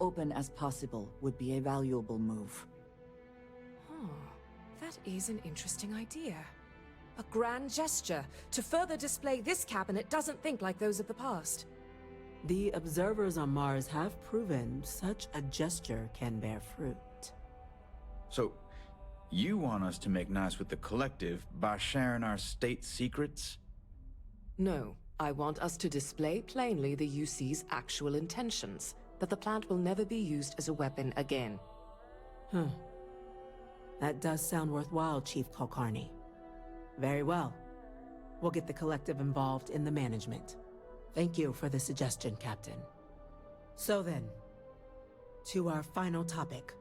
open as possible would be a valuable move. Oh, that is an interesting idea. A grand gesture to further display this cabinet doesn't think like those of the past. The observers on Mars have proven such a gesture can bear fruit. So, you want us to make nice with the collective by sharing our state secrets? No, I want us to display plainly the UC's actual intentions, that the plant will never be used as a weapon again. That does sound worthwhile, Chief Kulkarni. Very well. We'll get the collective involved in the management. Thank you for the suggestion, Captain. So then, to our final topic.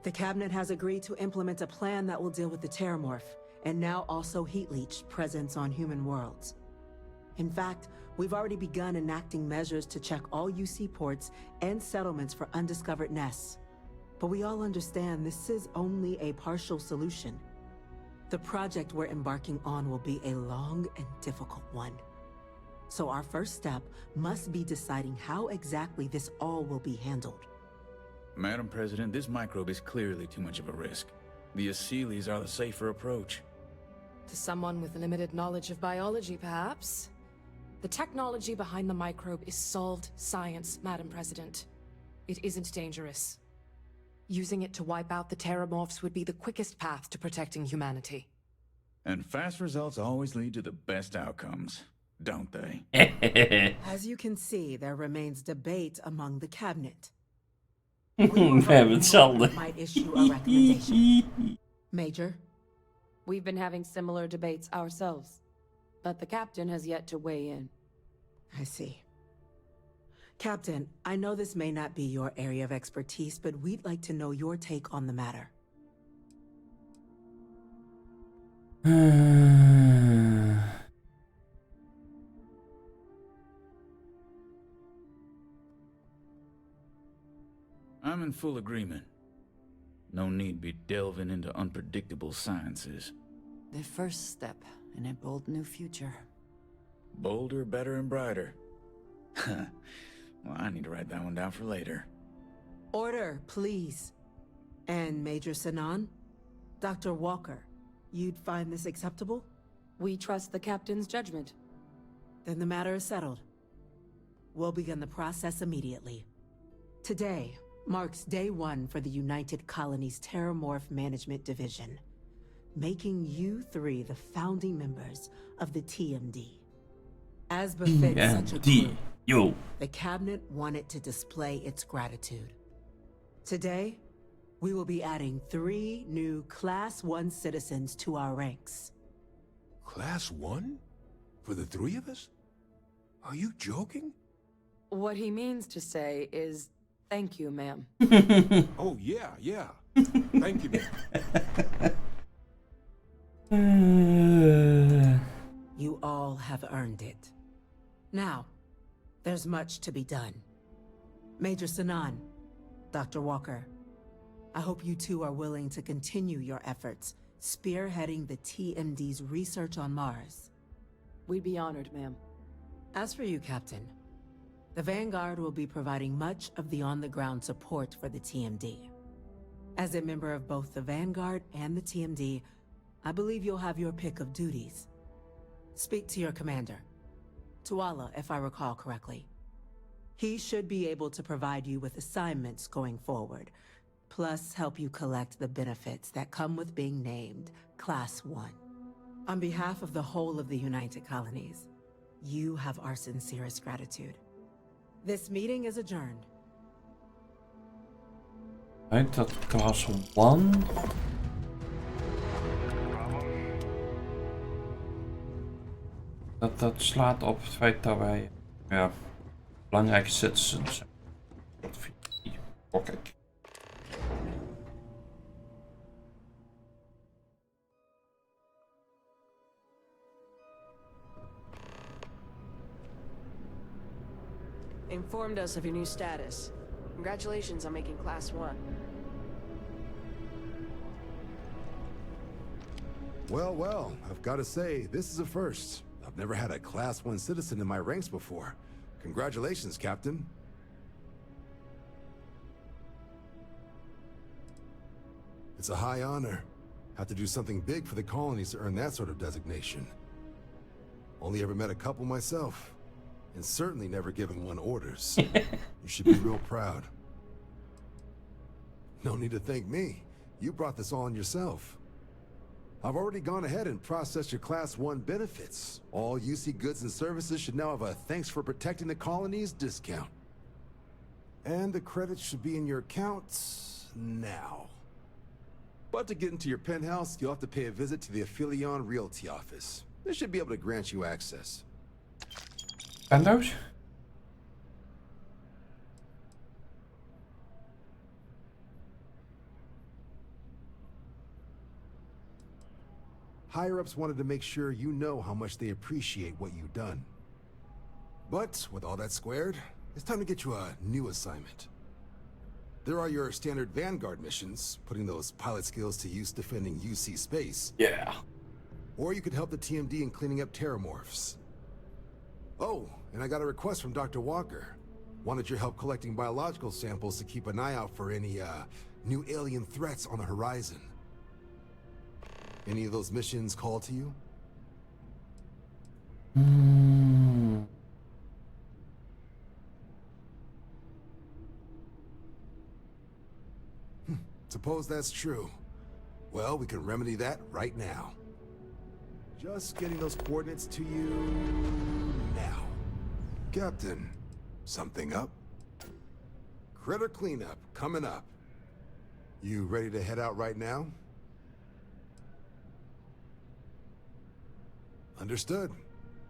The Cabinet has agreed to implement a plan that will deal with the Terramorph, and now also Heat Leech presence on human worlds. In fact, we've already begun enacting measures to check all UC ports and settlements for undiscovered nests. But we all understand this is only a partial solution. The project we're embarking on will be a long and difficult one. So our first step must be deciding how exactly this all will be handled. Madam President, this microbe is clearly too much of a risk. The Aseles are the safer approach. To someone with limited knowledge of biology, perhaps? The technology behind the microbe is solved science, Madam President. It isn't dangerous. Using it to wipe out the Terramorphs would be the quickest path to protecting humanity. And fast results always lead to the best outcomes, don't they? As you can see, there remains debate among the Cabinet. We hebben hetzelfde. Might issue a recommendation. Major? We've been having similar debates ourselves, but the captain has yet to weigh in. I see. Captain, I know this may not be your area of expertise, but we'd like to know your take on the matter. I'm in full agreement. No need be delving into unpredictable sciences. The first step in a bold new future. Bolder, better, and brighter. Well, I need to write that one down for later. Order, please. And Major Sinan? Dr. Walker, you'd find this acceptable? We trust the captain's judgment. Then the matter is settled. We'll begin the process immediately. Today marks day one for the United Colonies Terramorph Management Division, making you three the founding members of the TMD. As befits such a group, the Cabinet wanted to display its gratitude. Today, we will be adding 3 new Class 1 citizens to our ranks. Class 1? For the 3 of us? Are you joking? What he means to say is, thank you, ma'am. Oh, yeah. Thank you, ma'am. You all have earned it. Now, there's much to be done. Major Sinan, Dr. Walker, I hope you two are willing to continue your efforts, spearheading the TMD's research on Mars. We'd be honored, ma'am. As for you, Captain, the Vanguard will be providing much of the on-the-ground support for the TMD. As a member of both the Vanguard and the TMD, I believe you'll have your pick of duties. Speak to your commander, Tuala, if I recall correctly. He should be able to provide you with assignments going forward, plus help you collect the benefits that come with being named Class 1. On behalf of the whole of the United Colonies, you have our sincerest gratitude. This meeting is adjourned. Right, dat Class 1. Dat slaat op het feit dat wij belangrijke citizens zijn. Oké. Informed us of your new status. Congratulations on making Class 1. Well, I've got to say, this is a first. I've never had a Class 1 citizen in my ranks before. Congratulations, Captain. It's a high honor. Have to do something big for the colonies to earn that sort of designation. Only ever met a couple myself, and certainly never given one orders. You should be real proud. No need to thank me. You brought this on yourself. I've already gone ahead and processed your Class 1 benefits. All UC goods and services should now have a thanks for protecting the colonies discount. And the credits should be in your accounts now. But to get into your penthouse, you'll have to pay a visit to the Aphelion Realty office. They should be able to grant you access. Penthouse? Higher-ups wanted to make sure you know how much they appreciate what you've done. But with all that squared, it's time to get you a new assignment. There are your standard Vanguard missions, putting those pilot skills to use defending UC space. Yeah. Or you could help the TMD in cleaning up terramorphs. Oh, and I got a request from Dr. Walker. Wanted your help collecting biological samples to keep an eye out for any, new alien threats on the horizon. Any of those missions call to you? Suppose that's true. Well, we can remedy that right now. Just getting those coordinates to you now. Captain, something up? Critter cleanup coming up. You ready to head out right now? Understood.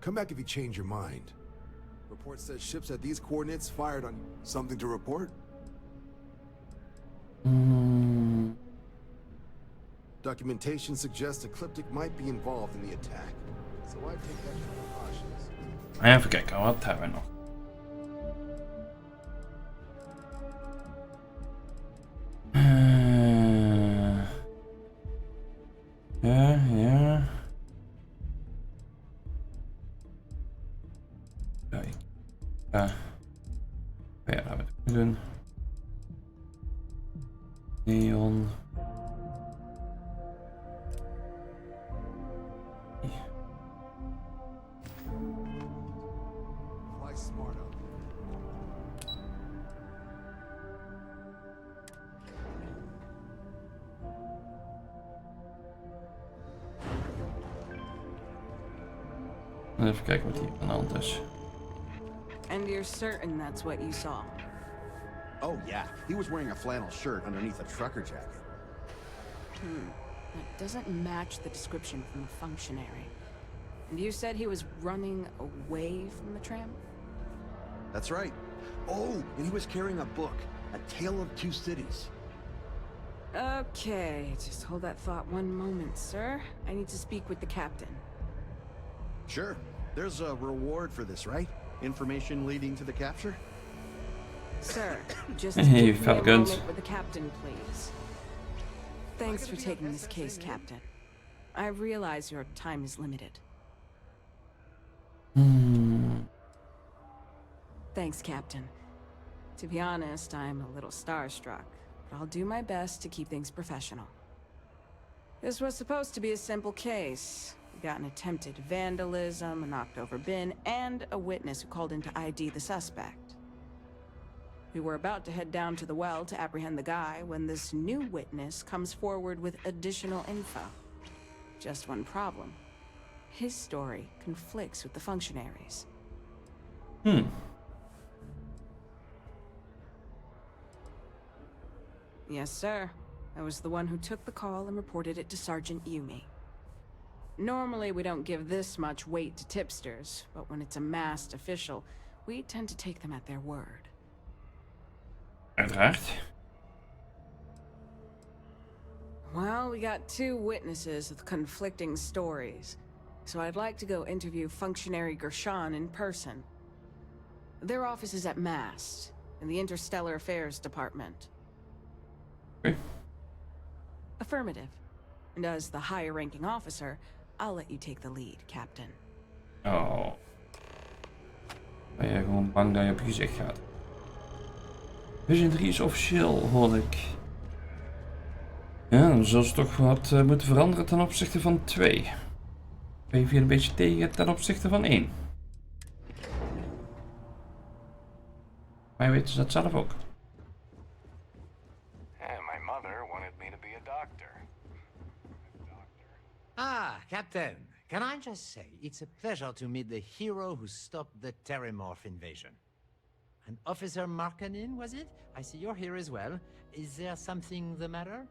Come back if you change your mind. Report says ships at these coordinates fired on... Something to report? Documentation suggests Ecliptic might be involved in the attack. So I take extra precautions. Even kijken, wat hebben we nog? Ja. Kijk. Ja, laten we het ook doen. Neon. Fly smart out Even kijken wat hier aan de hand is. And you're certain that's what you saw? Oh, yeah. He was wearing a flannel shirt underneath a trucker jacket. That doesn't match the description from the functionary. And you said he was running away from the tram? That's right. Oh, and he was carrying a book, A Tale of Two Cities. Okay, just hold that thought one moment, sir. I need to speak with the captain. Sure. There's a reward for this, right? Information leading to the capture? Sir, just You give me a felt good. moment with the captain, please. Thanks for taking this case, Captain. I realize your time is limited. Thanks, Captain. To be honest, I'm a little starstruck, but I'll do my best to keep things professional. This was supposed to be a simple case. We got an attempted vandalism, a knocked-over bin, and a witness who called in to ID the suspect. We were about to head down to the well to apprehend the guy when this new witness comes forward with additional info. Just one problem. His story conflicts with the functionaries. Yes, sir. I was the one who took the call and reported it to Sergeant Yumi. Normally, we don't give this much weight to tipsters, but when it's a masked official, we tend to take them at their word. Uiteraard. Well, we got two witnesses with conflicting stories, so I'd like to go interview Functionary Gershon in person. Their office is at MAST, in the Interstellar Affairs Department. Okay. Affirmative. And as the higher-ranking officer, I'll let you take the lead, Captain. Oh. Ben je gewoon bang dat je op je gezicht gaat? Vision 3 is officieel, hoor ik. Ja, dan zullen ze toch wat moeten veranderen ten opzichte van 2. 2 viel een beetje tegen ten opzichte van 1. Maar weten ze dat zelf ook. My mother wanted me to be a doctor. Ah, Captain. Can I just say, it's a pleasure to meet the hero who stopped the Terramorph invasion. And Officer Markkanen, was it? I see you're here as well. Is there something the matter?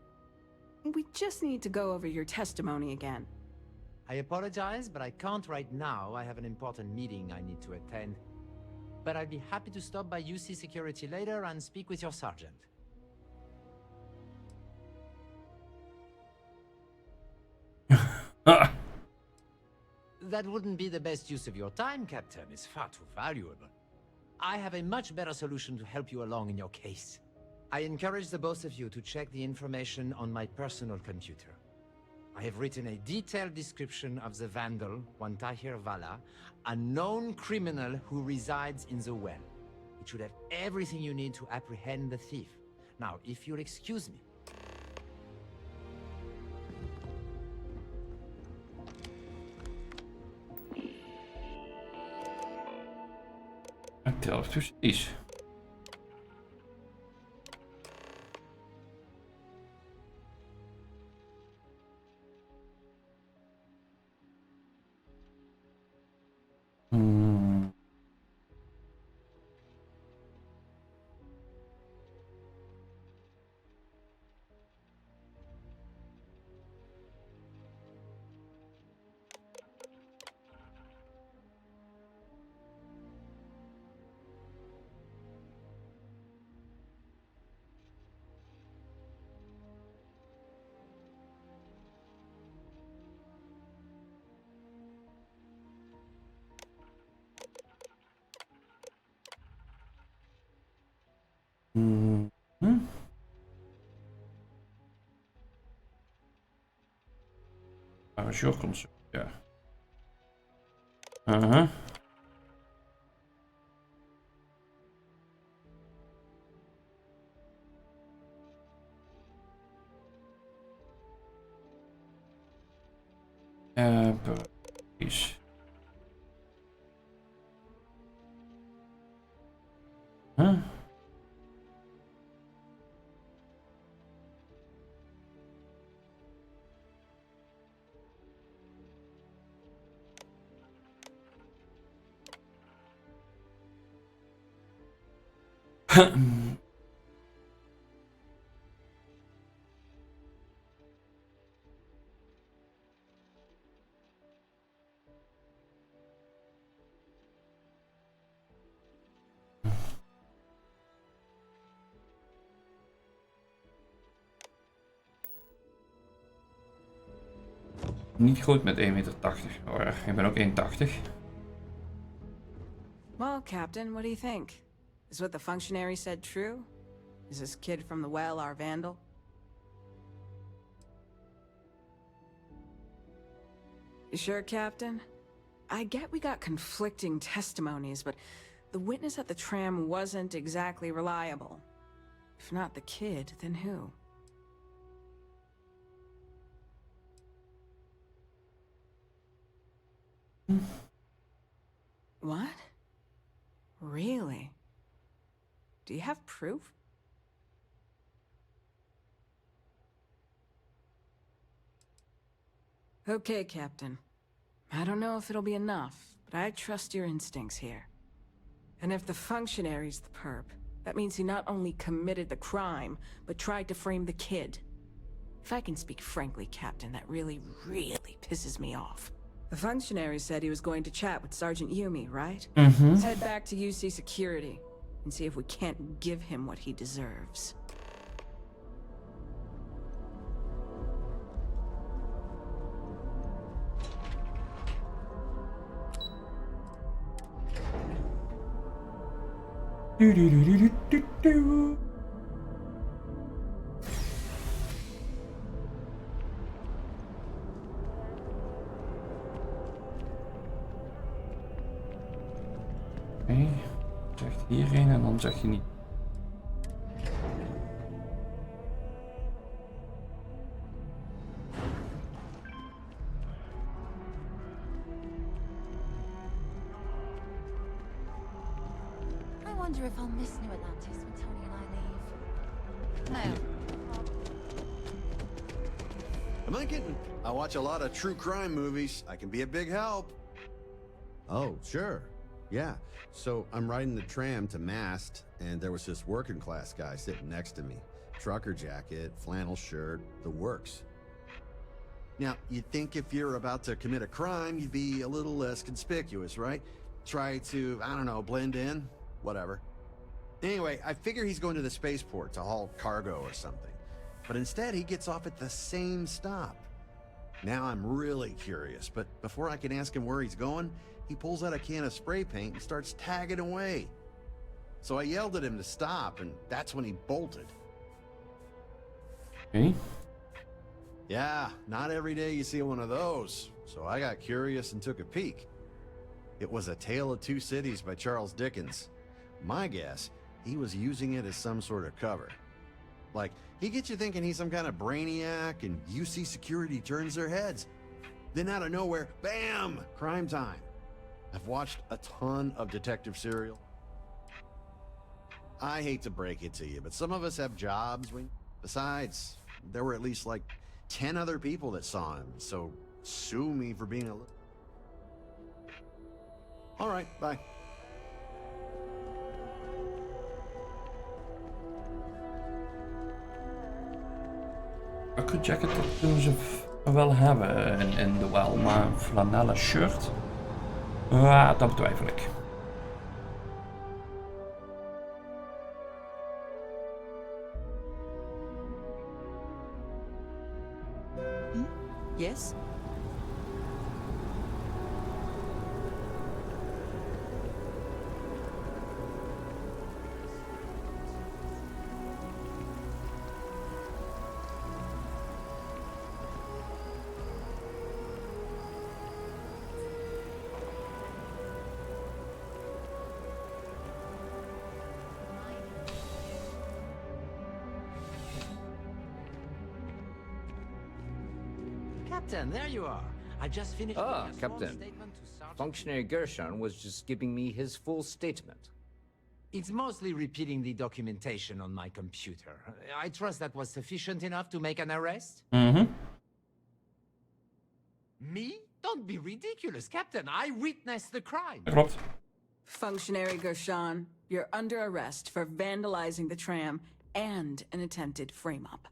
We just need to go over your testimony again. I apologize, but I can't right now. I have an important meeting I need to attend. But I'd be happy to stop by UC Security later and speak with your sergeant. That wouldn't be the best use of your time, Captain. It's far too valuable. I have a much better solution to help you along in your case. I encourage the both of you to check the information on my personal computer. I have written a detailed description of the vandal, Wantahir Vala, a known criminal who resides in the well. It should have everything you need to apprehend the thief. Now, if you'll excuse me. Tel precies. Zorgconcept, ja. Precies. Niet goed met 1,80 meter. Oh ja, ik ben ook 1,80. Well, Captain, what do you think? Is what the functionary said true? Is this kid from the well our vandal? You sure, Captain? I get we got conflicting testimonies, but the witness at the tram wasn't exactly reliable. If not the kid, then who? What? Really? Do you have proof? Okay, Captain. I don't know if it'll be enough, but I trust your instincts here. And if the functionary's the perp, that means he not only committed the crime, but tried to frame the kid. If I can speak frankly, Captain, that really pisses me off. The functionary said he was going to chat with Sergeant Yumi, right? Let's head back to UC Security and see if we can't give him what he deserves. Oké, zegt hierheen en dan zeg je niet. wonder if I'll miss New Atlantis when Tony and I leave. No. Am I kidding? I watch a lot of true crime movies. I can be a big help. Oh, sure. Yeah. So I'm riding the tram to Mast, and there was this working class guy sitting next to me. Trucker jacket, flannel shirt, the works. Now, you'd think if you're about to commit a crime, you'd be a little less conspicuous, right? Try to, I don't know, blend in? Whatever. Anyway, I figure he's going to the spaceport to haul cargo or something. But instead, he gets off at the same stop. Now I'm really curious, but before I can ask him where he's going, he pulls out a can of spray paint and starts tagging away. So I yelled at him to stop, and that's when he bolted. Okay. Yeah, not every day you see one of those. So I got curious and took a peek. It was A Tale of Two Cities by Charles Dickens. My guess, he was using it as some sort of cover. Like, he gets you thinking he's some kind of brainiac, and UC security turns their heads. Then out of nowhere, bam! Crime time. I've watched a ton of detective serial. I hate to break it to you, but some of us have jobs. Besides, there were at least like 10 other people that saw him, so sue me for being a... All right, bye. Jacket, dat kunnen ze wel hebben in de wel, maar een flanellen shirt, dat betwijfel ik. Yes? Captain, there you are. I just finished. Ah, Captain. Functionary Gershon was just giving me his full statement. It's mostly repeating the documentation on my computer. I trust that was sufficient enough to make an arrest? Mm-hmm. Me? Don't be ridiculous, Captain. I witnessed the crime. Klopt. Functionary Gershon, you're under arrest for vandalizing the tram and an attempted frame-up.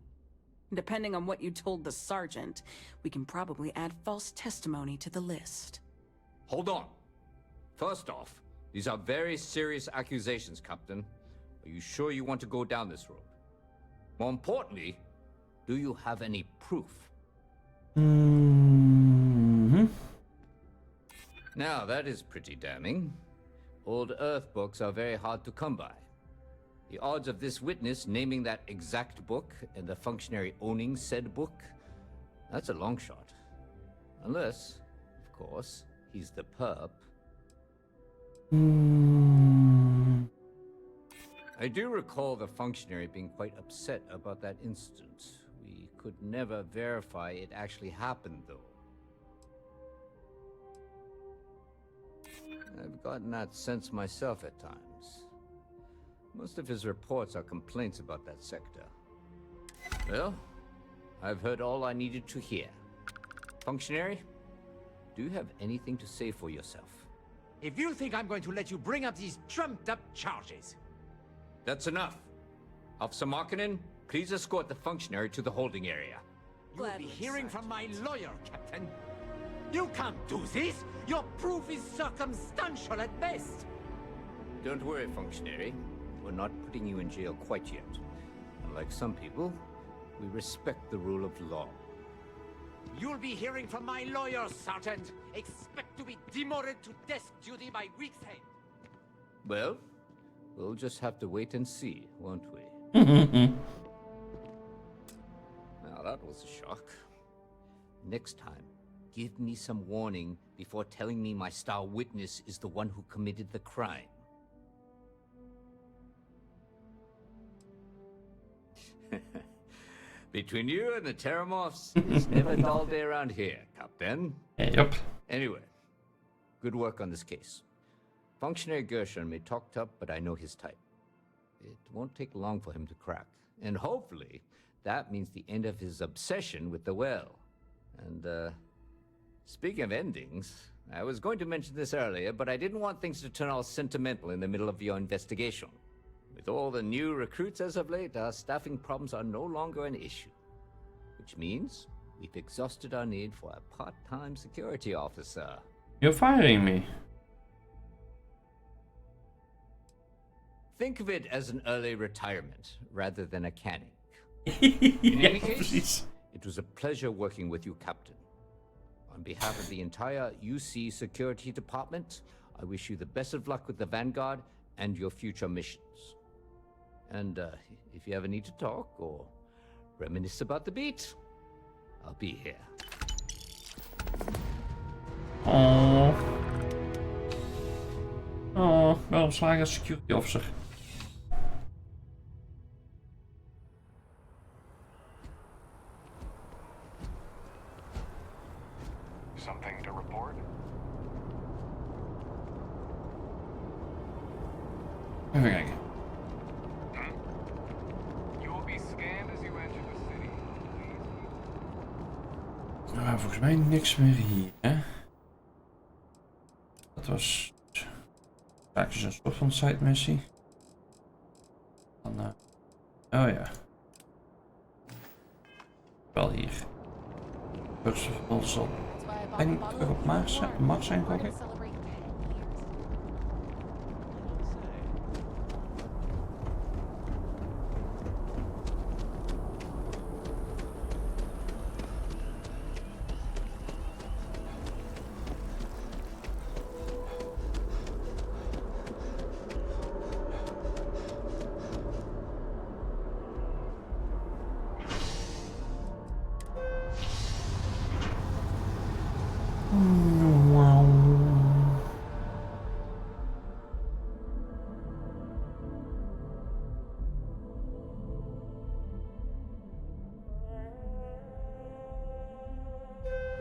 Depending on what you told the sergeant, we can probably add false testimony to the list. Hold on. First off, these are very serious accusations, Captain. Are you sure you want to go down this road? More importantly, do you have any proof? Mm-hmm. Now, that is pretty damning. Old Earth books are very hard to come by. The odds of this witness naming that exact book and the functionary owning said book, that's a long shot. Unless, of course, he's the perp. I do recall the functionary being quite upset about that incident. We could never verify it actually happened, though. I've gotten that sense myself at times. Most of his reports are complaints about that sector. Well, I've heard all I needed to hear. Functionary, do you have anything to say for yourself? If you think I'm going to let you bring up these trumped-up charges... That's enough. Officer Markkinen, please escort the functionary to the holding area. You'll be hearing from my lawyer, Captain. You can't do this! Your proof is circumstantial at best! Don't worry, functionary. We're not putting you in jail quite yet. Unlike some people, we respect the rule of law. You'll be hearing from my lawyer, Sergeant. Expect to be demoted to desk duty by week's end. Well, we'll just have to wait and see, won't we? Now that was a shock. Next time, give me some warning before telling me my star witness is the one who committed the crime. Between you and the Terramorphs, it's never a dull day around here, Captain. Yep. Anyway, good work on this case. Functionary Gershon may talk tough, but I know his type. It won't take long for him to crack. And hopefully, that means the end of his obsession with the well. And, speaking of endings, I was going to mention this earlier, but I didn't want things to turn all sentimental in the middle of your investigation. With all the new recruits as of late, our staffing problems are no longer an issue. Which means we've exhausted our need for a part-time security officer. You're firing me. Think of it as an early retirement rather than a canning. In any case, precies. it was a pleasure working with you, Captain. On behalf of the entire UC Security Department, I wish you the best of luck with the Vanguard and your future missions. And if you ever need to talk or reminisce about the beat, I'll be here. Oh. Oh, wel slagen als security officer. Something to report? Even kijken. You will be scanned as you enter the city. Nou, volgens mij niks meer hier, hè? Dat was... Vaak is een soort van side missie. Dan, oh ja. Wel hier. Percival zal denk ik terug op Mars zijn, gok ik.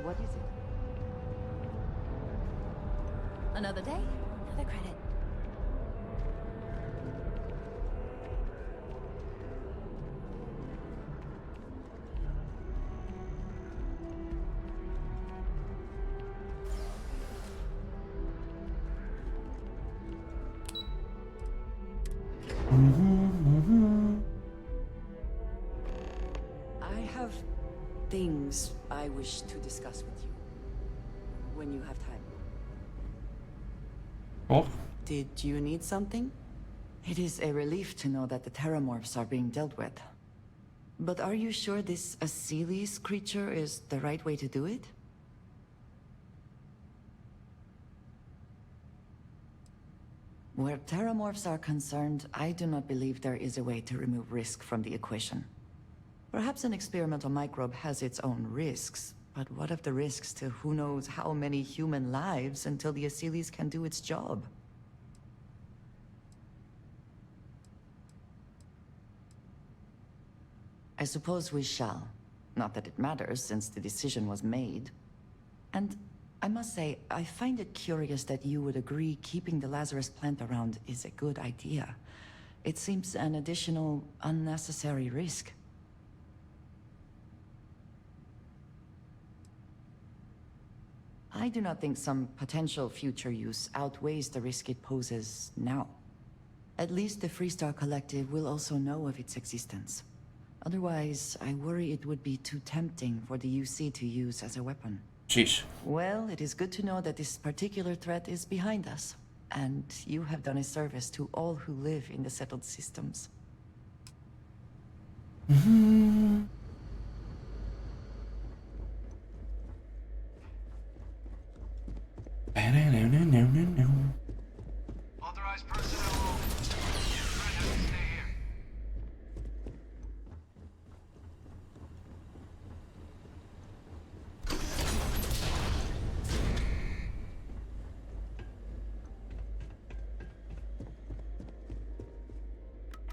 What is it? Another day, another credit. I have things I wish to discuss with you. When you have time. Oh. Did you need something? It is a relief to know that the Terramorphs are being dealt with. But are you sure this Aseles creature is the right way to do it? Where Terramorphs are concerned, I do not believe there is a way to remove risk from the equation. Perhaps an experimental microbe has its own risks, but what of the risks to who knows how many human lives until the Aseles can do its job? I suppose we shall. Not that it matters, since the decision was made. And I must say, I find it curious that you would agree keeping the Lazarus plant around is a good idea. It seems an additional, unnecessary risk. I do not think some potential future use outweighs the risk it poses now. At least the Freestar Collective will also know of its existence. Otherwise, I worry it would be too tempting for the UC to use as a weapon. Jeez. Well, it is good to know that this particular threat is behind us. And you have done a service to all who live in the settled systems. Authorized personnel. Stay here.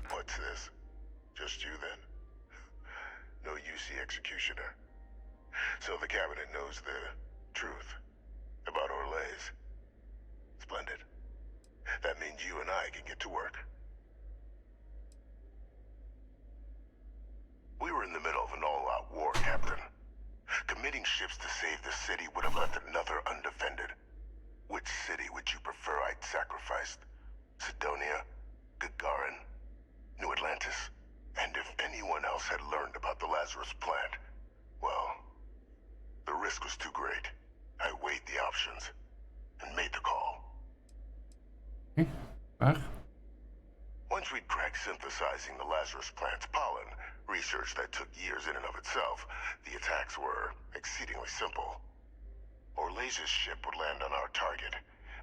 What's this? Just you then? No UC executioner. So the cabinet knows the truth about Orlais. Splendid. you and I can get to work. We were in the middle of an all-out war, Captain. Committing ships to save the city would have left another undefended. Which city would you prefer I'd sacrificed? Sidonia? Gagarin? New Atlantis? And if anyone else had learned about the Lazarus plant, well, the risk was too great. I weighed the options and made the call. Once we'd cracked synthesizing the Lazarus plant's pollen, research that took years in and of itself, the attacks were exceedingly simple. Orlaze's ship would land on our target,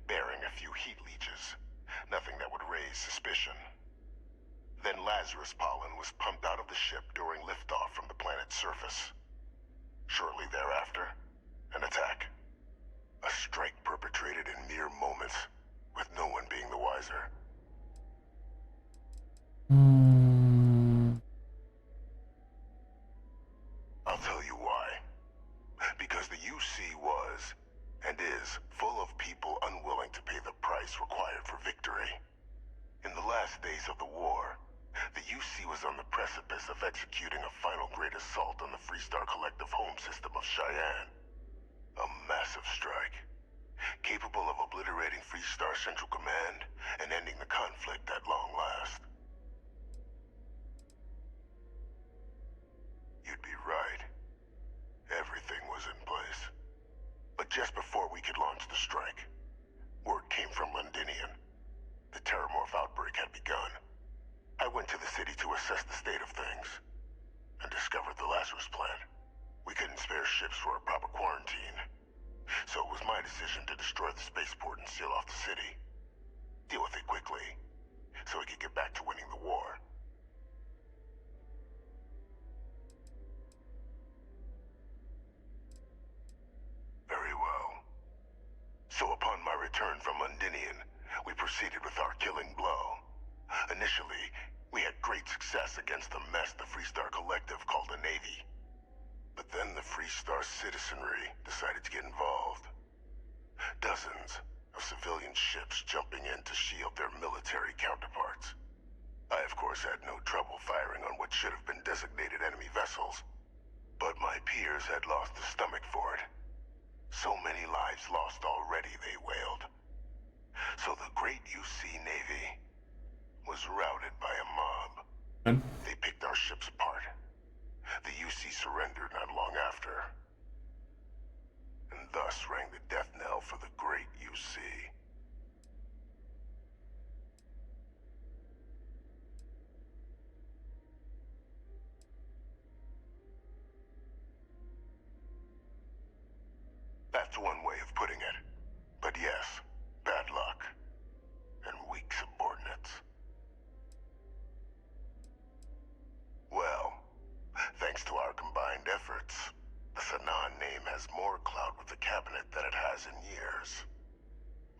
bearing a few heat leeches. Nothing that would raise suspicion. Then Lazarus pollen was pumped out of the ship during liftoff from the planet's surface. Shortly thereafter, an attack. A strike perpetrated in mere moments, with no one being the wiser. I'll tell you why. Because the UC was, and is, full of people unwilling to pay the price required for victory. In the last days of the war, the UC was on the precipice of executing a final great assault on the Freestar Collective home system of Cheyenne. A massive strike, capable of obliterating Freestar Central Command and ending the conflict at long last. You'd be right. Everything was in place. But just before we could launch the strike, word came from Londinian. The Terramorph outbreak had begun. I went to the city to assess the state of things, and discovered the Lazarus plant. We couldn't spare ships for a proper quarantine, so it was my decision to destroy the spaceport and seal off the city. Deal with it quickly, so we could get back to winning the war. Very well. So upon my return from Londinian, we proceeded with our killing blow. Initially, we had great success against the mess the Freestar Collective called a Navy. But then the Freestar citizenry decided to get involved. Dozens of civilian ships jumping in to shield their military counterparts. I, of course, had no trouble firing on what should have been designated enemy vessels. But my peers had lost the stomach for it. So many lives lost already, they wailed. So the great UC Navy was routed by a mob. They picked our ships apart. The UC surrendered not long after. And thus rang the death knell for the great UC. That's one way of putting it. But yes, bad luck. And weak subordinates. Well, thanks to our combined efforts, the Sanan name has more clout with the cabinet than it has in years.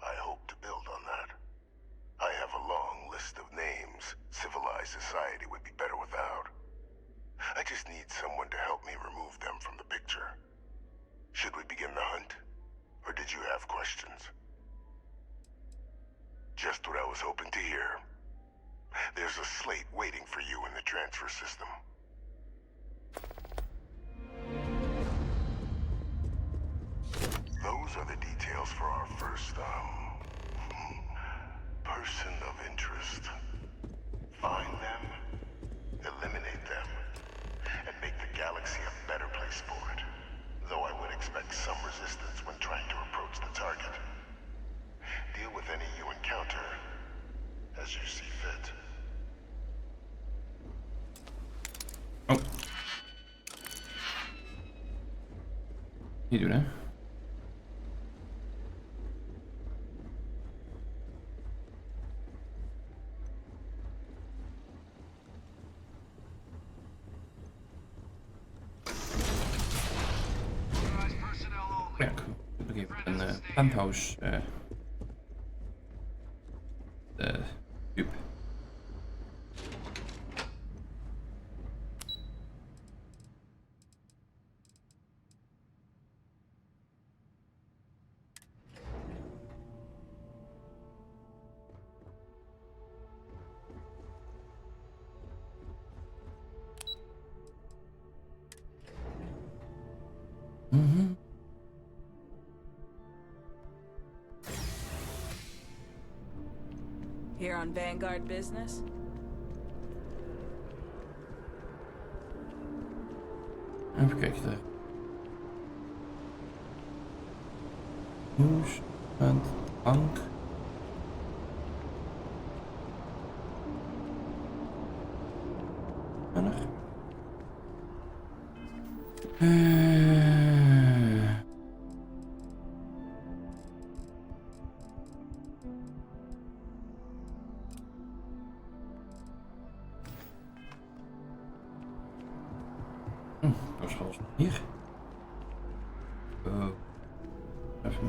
I hope to build on that. I have a long list of names civilized society would be better without. I just need someone to help me remove them from the picture. Should we begin the hunt? Or did you have questions? Just what I was hoping to hear. There's a slate waiting for you in the transfer system. Those are the details for our first, person of interest. Find them, eliminate them, and make the galaxy a better place for it. Though I would expect some resistance when trying to approach the target. Deal with any you encounter as you see fit. Oh. Niet doen, hè? Ja, ik heb even een penthouse cube. Here on Vanguard business? Even kijken daar. Nieuws en bank. En nog? Dat is alles hier. Even.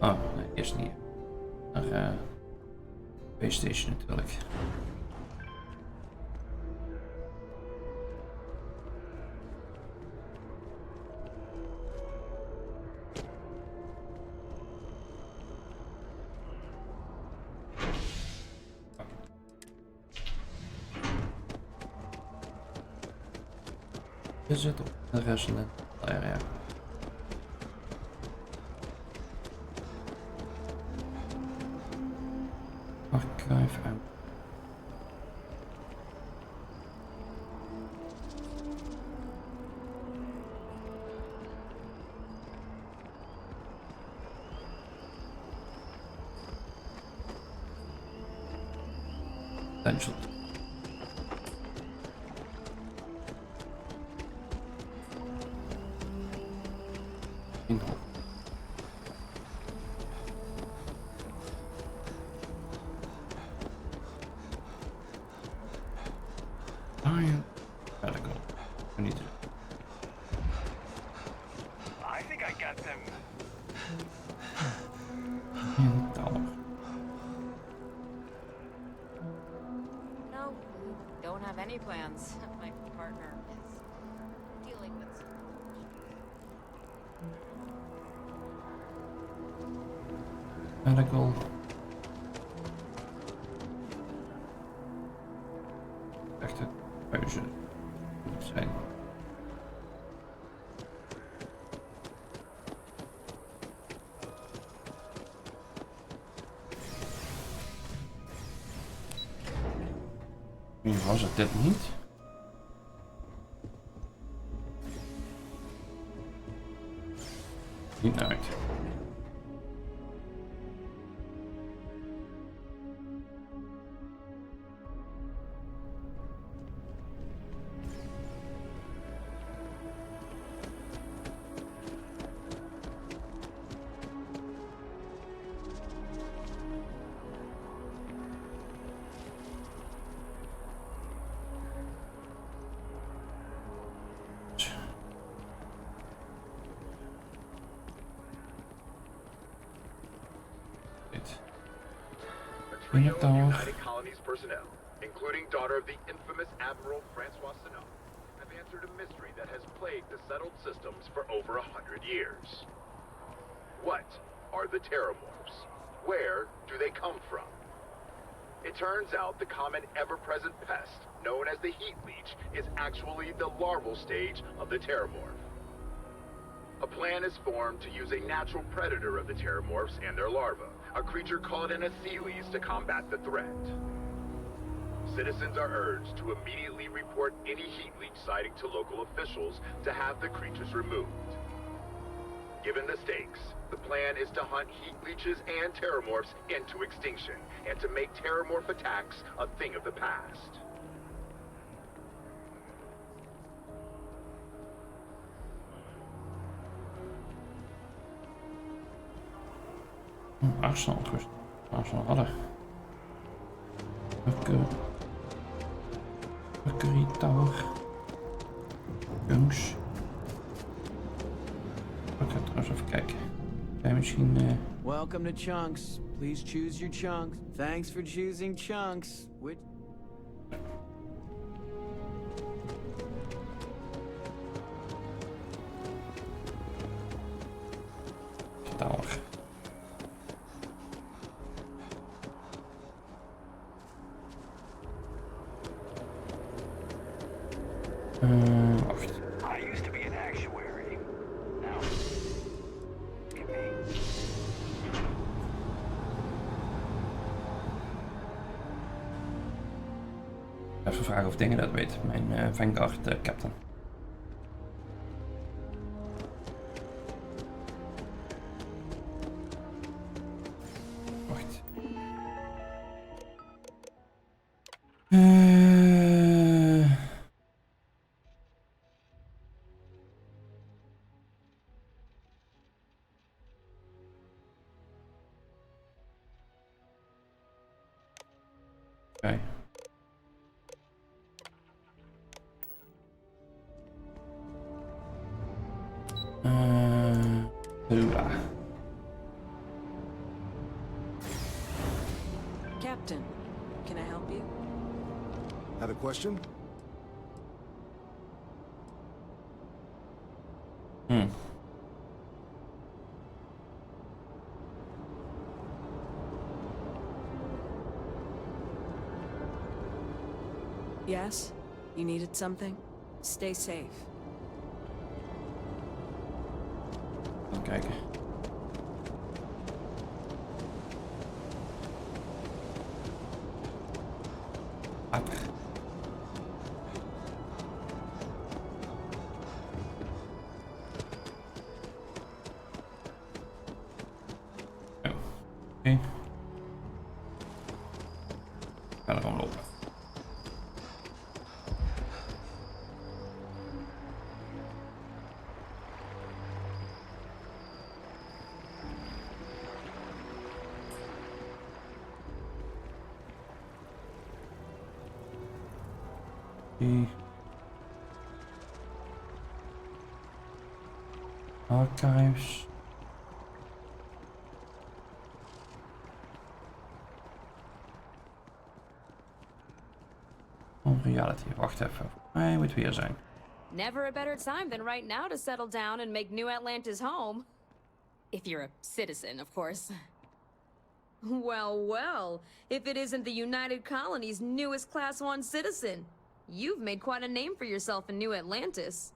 Oh, nee, eerst niet. Naar PlayStation natuurlijk. Je zit op de resident area. Archive out. Potential. Inhol. Iron Radical. We need to. I think I got them. In tower. No, we don't have any plans. My partner is dealing with some Medical. Echte huizen moet zijn. Nu was het dit niet. Niet uit. A trio of United Colonies personnel, including daughter of the infamous Admiral Francois Sinot, have answered a mystery that has plagued the settled systems for over 100 years. What are the Terramorphs? Where do they come from? It turns out the common ever-present pest, known as the heat leech, is actually the larval stage of the Terramorph. A plan is formed to use a natural predator of the Terramorphs and their larvae, a creature called an Aseles, to combat the threat. Citizens are urged to immediately report any heat leech sighting to local officials to have the creatures removed. Given the stakes, the plan is to hunt heat leeches and Terramorphs into extinction, and to make Terramorph attacks a thing of the past. Arsenal terug. Arsenal hadden. Mercury Tower. Junks. Ik ga trouwens even kijken. Jij misschien. Welcome to Chunks. Please choose your chunks. Thanks for choosing Chunks. Which... Tower. Wacht. Even vragen of dingen dat weet. Mijn Vanguard captain. Wacht. Oké. Captain, can I help you? Have a question? Yes? You needed something? Stay safe. Even kijken. Water. Oké. Ga er gewoon lopen. Archives. Reality. Wacht even. Hij moet weer zijn. Never a better time than right now to settle down and make New Atlantis home. If you're a citizen, of course. Well, well, if it isn't the United Colony's newest Class 1 citizen. You've made quite a name for yourself in New Atlantis.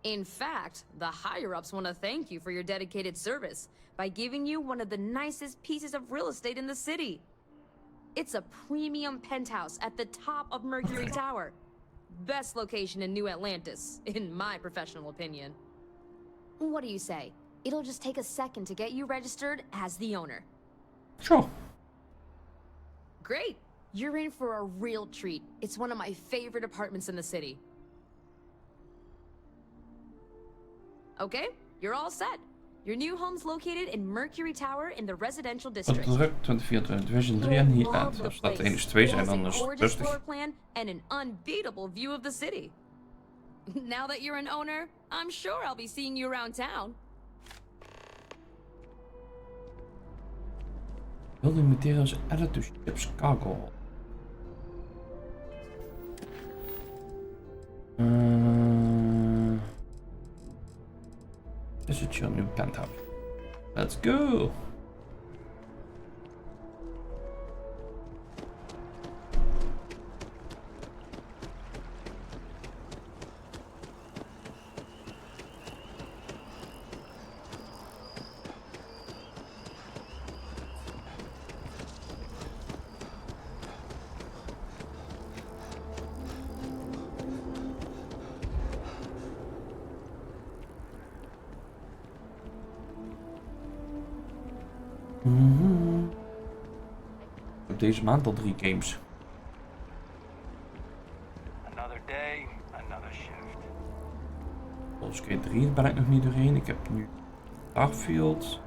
In fact, the higher-ups want to thank you for your dedicated service by giving you one of the nicest pieces of real estate in the city. It's a premium penthouse at the top of Mercury Tower. Best location in New Atlantis, in my professional opinion. What do you say? It'll just take a second to get you registered as the owner. Sure. Great! You're in for a real treat. It's one of my favorite apartments in the city. Okay, you're all set. Your new home's located in Mercury Tower in the residential district. Druk 24 Division 3 en hier uit. Als dat 1 is 2 zijn, dan is het gorgeous rustig. floor plan and an unbeatable view of the city. Now that you're an owner, I'm sure I'll be seeing you around town. Building materials added to ship's cargo. Is it your new penthouse? Let's go! Ik heb deze maand al 3 games. Another day, another shift. Volgens 3 ben ik nog niet doorheen. Ik heb nu Starfield.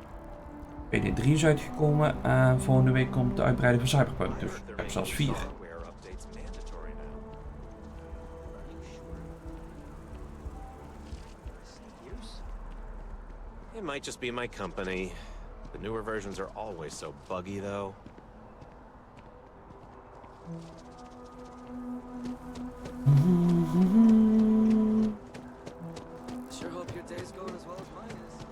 PD3 is uitgekomen en volgende week komt de uitbreiding van Cyberpunk. Dus ik heb zelfs 4. It might just be my company. The newer versions are always so buggy, though. Sure hope your day's going as well as mine is.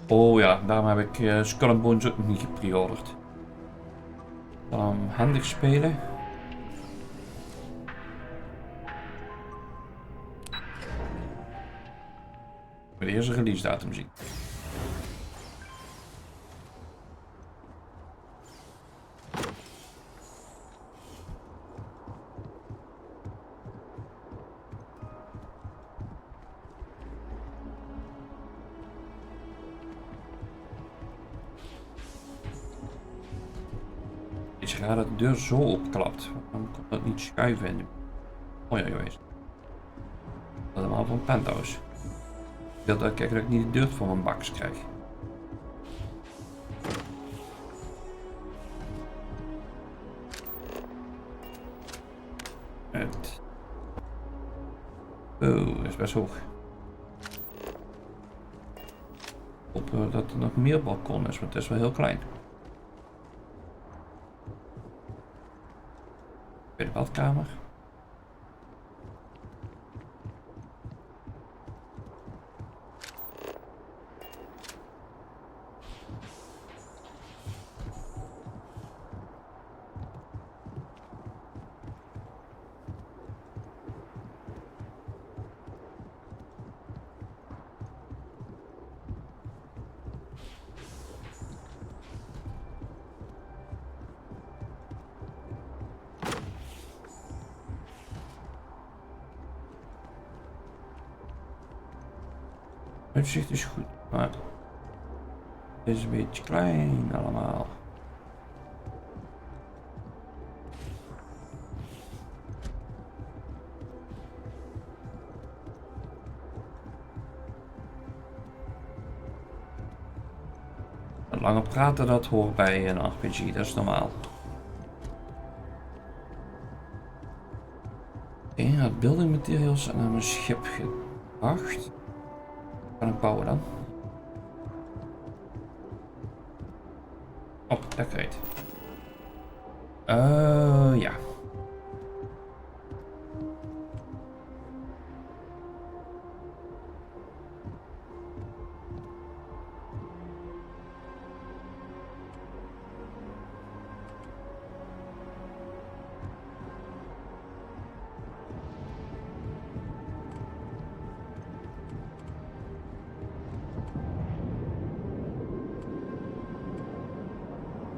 Oh ja, daarom heb ik Skull and Bones ook nog niet gepreorderd. zal hem handig spelen. Ik wil eerst een release datum zien. Het is raar dat de deur zo opklapt. Waarom komt dat niet schuiven in? Oh ja, geweest. Dat is allemaal van penthouse. Ik wil dat kijken dat ik niet de deur voor mijn baks krijg. Het. Oh, dat is best hoog. Ik hoop dat er nog meer balkon is, want het is wel heel klein. Bij de badkamer. Uitzicht is goed, maar het is een beetje klein allemaal. Langer praten, dat hoort bij een RPG, dat is normaal. Oké, het building materials en naar mijn schip gebracht. Kan ik bouwen dan? Oh, decorate. Ja.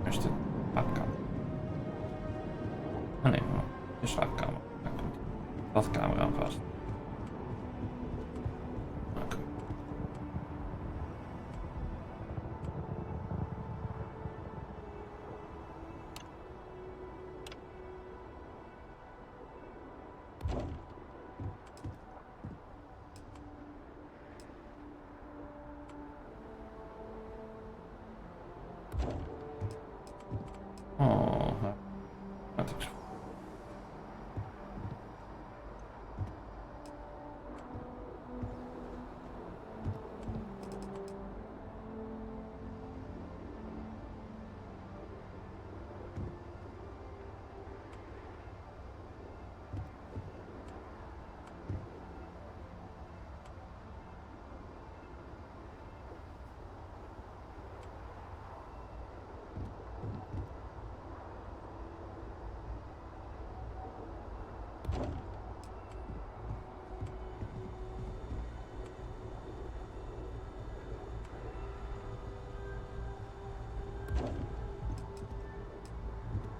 Is de badkamer? Oh nee, de slaapkamer. Daar komt die badkamer aan vast. Okay. Oh, dat is.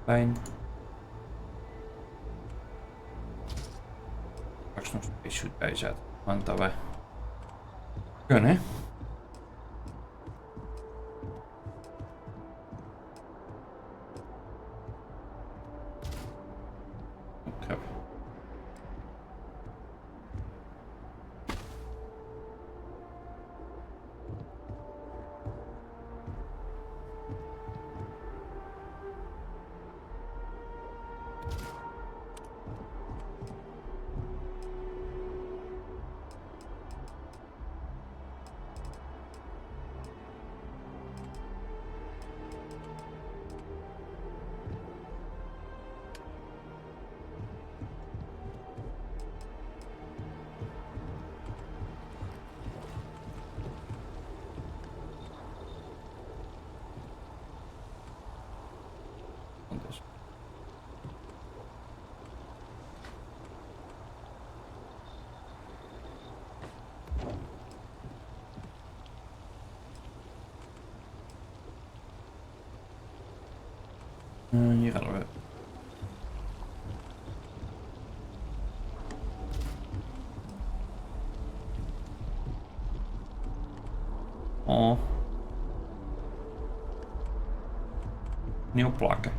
Fijn. Straks nog een spacesuit bijzetten, want dat we kunnen. Okay. Hier hadden we. Oh. Nieuw plakken.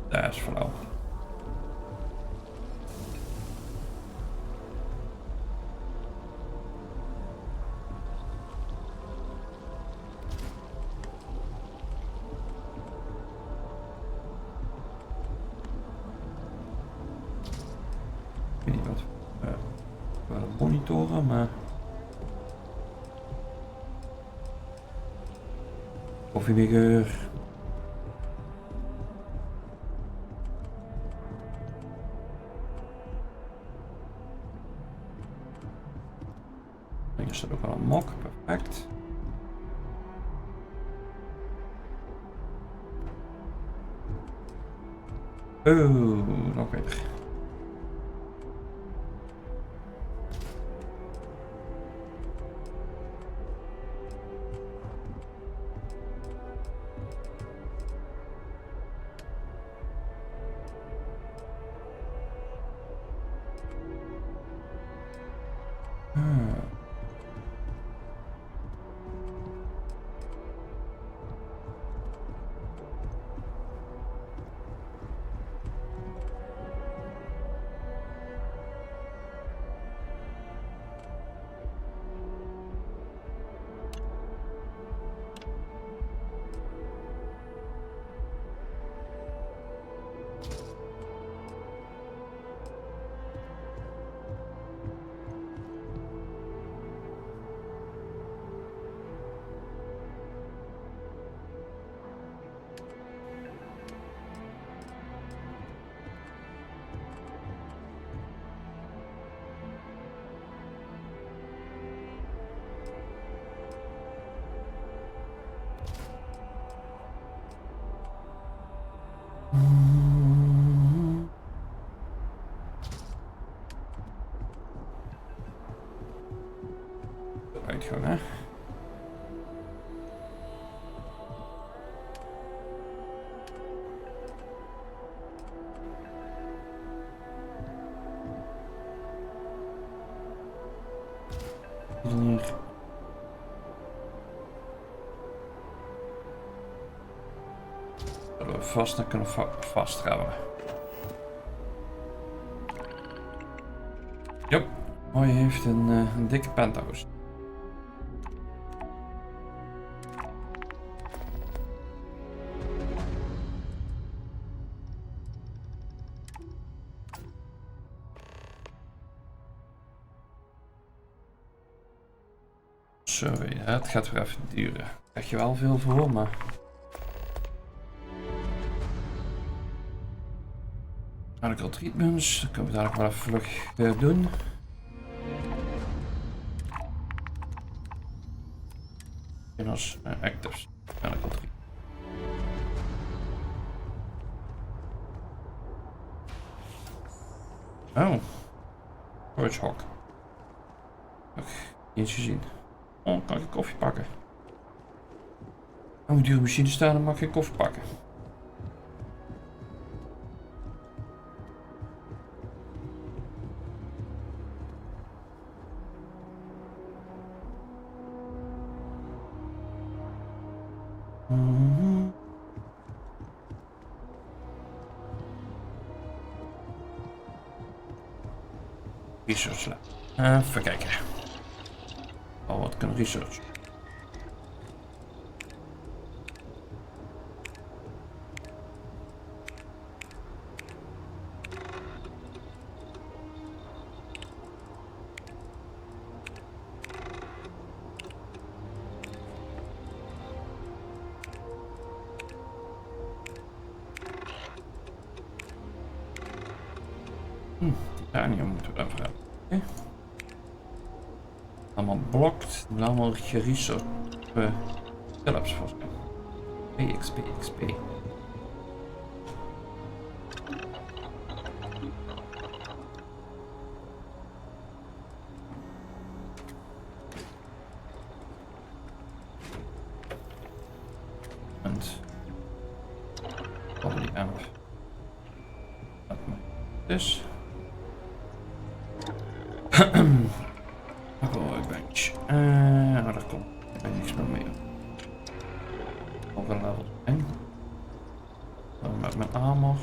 Dat is flauw. Ik weet niet wat monitoren, maar koffiebeker. Hier staat ook al een mok, perfect. Oh, nog beter. Uitgang, hè? Hier. Zullen we vast naar kunnen vasthouden. Jop, mooi heeft een dikke penthouse. Sorry, het gaat weer even duren. Daar krijg je wel veel voor, maar... Medical treatments, dat kunnen we dadelijk wel even vlug doen. En als actives, medical treatment. Oh, storage hok. Nog eens gezien. Oh, kan ik koffie pakken? Oh, dure machine staan, dan mag ik geen koffie pakken. Research lab. Even kijken. Oh, wat kan research? Titanium moeten we even hebben. Okay. Allemaal blokt, allemaal geresearched. Philips volgens mij. XP. Dus. Workbench. Nou, daar komt er niks meer mee. Ook een level 1. Met mijn armor.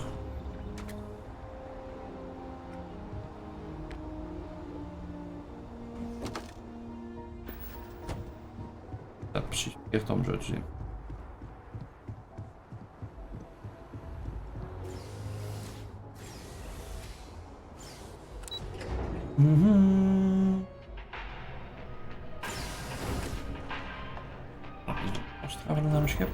Dat is precies verkeerd om zo te zien. Travelen naar mijn schip.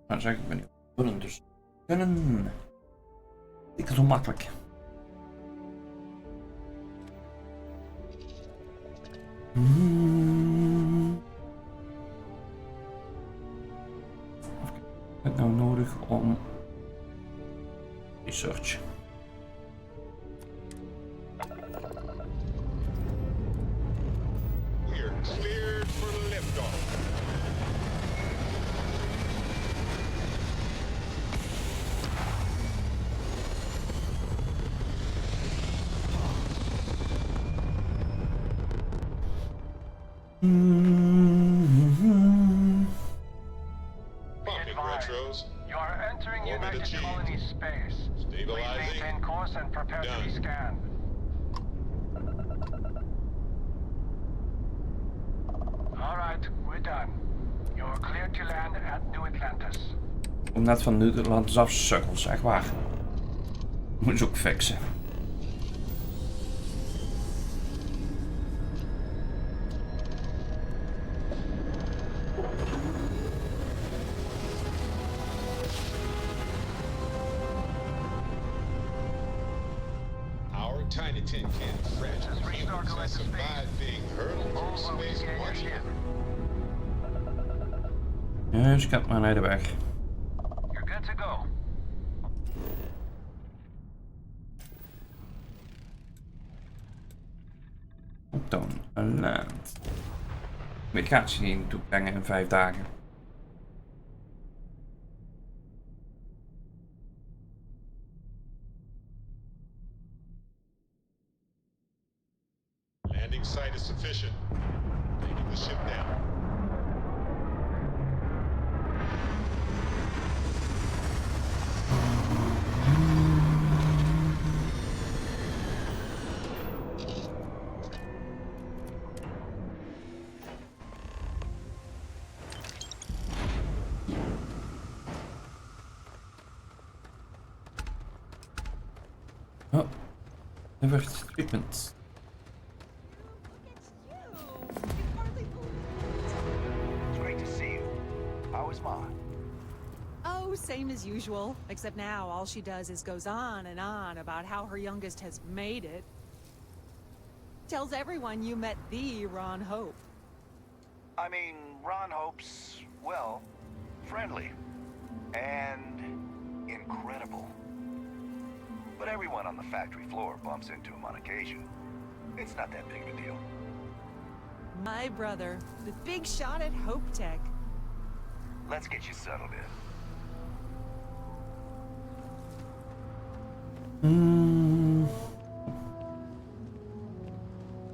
Maar zeg ik ben niet kunnen, dus kunnen. Ik zo makkelijk. Wat heb ik nou nodig om research? Cleared for liftoff. Retros. You are entering United Colonies space. Stabilizing. Please maintain course and prepare to be scanned. All right, we're done. You're cleared to land at New Atlantis. Om net van New Atlantis af sukkels, echt waar. Moet je ook fixen. Our tiny tin can of fragile humans has survived being hurled through space once more. Dus ik heb maar naar de weg. You're good to go. Dan een land. Medicatie die naartoe brengen in 5 dagen. Landing site is sufficient. Taking the ship down. Oh, er wordt treatment. Great to see you. How is Ma? Oh, same as usual. Except now all she does is goes on and on about how her youngest has made it. Tells everyone you met the Ron Hope. I mean, Ron Hope's, well, friendly. And incredible. But everyone on the factory floor bumps into him on occasion. It's not that big of a deal. My brother, the big shot at Hope Tech. Let's get you settled in.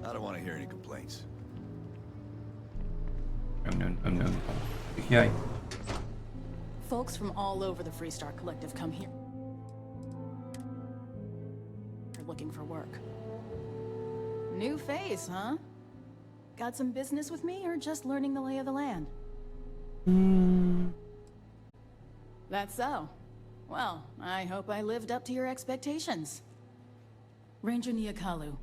I don't want to hear any complaints. No. Jij. Folks from all over the Freestar Collective come here. They're looking for work. New face, huh? Got some business with me, or just learning the lay of the land? That's so. Well, I hope I lived up to your expectations. Ranger Niakalu,